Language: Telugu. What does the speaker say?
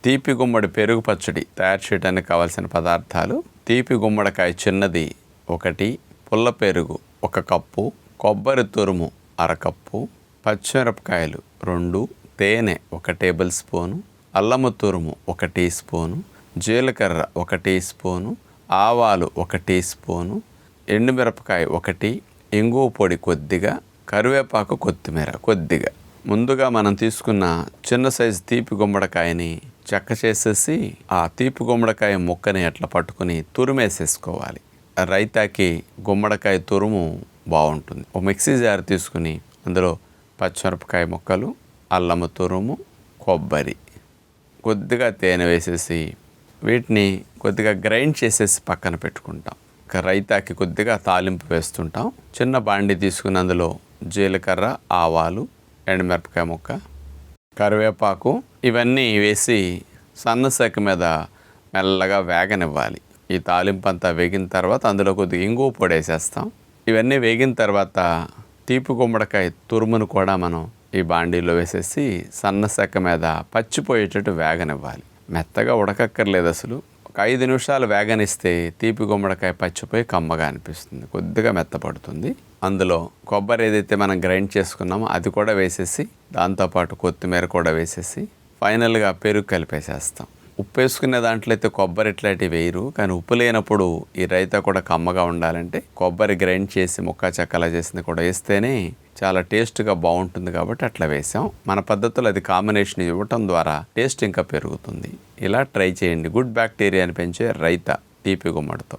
తీపి గుమ్మడి పెరుగు పచ్చడి తయారు చేయడానికి కావాల్సిన పదార్థాలు: తీపి గుమ్మడికాయ చిన్నది 1, పుల్ల పెరుగు 1 కప్పు, కొబ్బరి తురుము 1/2 కప్పు, పచ్చిమిరపకాయలు 2, తేనె 1 టేబుల్ స్పూను, అల్లము తురుము 1 టీ స్పూను, జీలకర్ర 1 టీ స్పూను, ఆవాలు 1 టీ స్పూను, ఎండుమిరపకాయ 1, ఇంగువ పొడి కొద్దిగా, కరివేపాకు కొత్తిమీర కొద్దిగా. ముందుగా మనం తీసుకున్న చిన్న సైజు తీపి గుమ్మడికాయని చెక్క చేసేసి ఆ తీపి గుమ్మడికాయ ముక్కని అట్లా పట్టుకుని తురుమేసేసుకోవాలి. రైతాకి గుమ్మడికాయ తురుము బాగుంటుంది. ఒక మిక్సీ జార్ తీసుకుని అందులో పచ్చిమిరపకాయ ముక్కలు, అల్లము తురుము, కొబ్బరి, కొద్దిగా తేనె వేసేసి వీటిని కొద్దిగా గ్రైండ్ చేసేసి పక్కన పెట్టుకుంటాం. ఇక రైతాకి కొద్దిగా తాలింపు వేస్తుంటాం. చిన్న బాండి తీసుకుని అందులో జీలకర్ర, ఆవాలు, ఎండుమిరపకాయ ముక్క, కరివేపాకు ఇవన్నీ వేసి సన్నసెక మీద మెల్లగా వేగనివ్వాలి. ఈ తాలింపు అంతా వేగిన తర్వాత అందులో కొద్దిగా ఇంగువ పొడి వేసేస్తాం. ఇవన్నీ వేగిన తర్వాత తీపి గుమ్మడికాయ తురుమును కూడా మనం ఈ బాండీలో వేసేసి సన్నసెక మీద పచ్చిపోయేటట్టు వేగనివ్వాలి. మెత్తగా ఉడకక్కర్లేదు అసలు. ఒక 5 నిమిషాలు వేగనిస్తే తీపి గుమ్మడికాయ పచ్చిపోయి కమ్మగా అనిపిస్తుంది, కొద్దిగా మెత్తపడుతుంది. అందులో కొబ్బరి ఏదైతే మనం గ్రైండ్ చేసుకున్నామో అది కూడా వేసేసి దాంతోపాటు కొత్తిమీర కూడా వేసేసి ఫైనల్గా పెరుగు కలిపేసేస్తాం. ఉప్పు వేసుకునే దాంట్లో అయితే కొబ్బరి ఇట్లాంటివి వేయరు, కానీ ఉప్పు లేనప్పుడు ఈ రైతా కూడా కమ్మగా ఉండాలంటే కొబ్బరి గ్రైండ్ చేసి ముక్క చెక్కలా చేసింది కూడా వేస్తేనే చాలా టేస్ట్గా బాగుంటుంది. కాబట్టి అట్లా వేసాం. మన పద్ధతిలో అది కాంబినేషన్ ఇవ్వటం ద్వారా టేస్ట్ ఇంకా పెరుగుతుంది. ఇలా ట్రై చేయండి. గుడ్ బ్యాక్టీరియాని పెంచే రైతా తీపి గుమ్మడితో.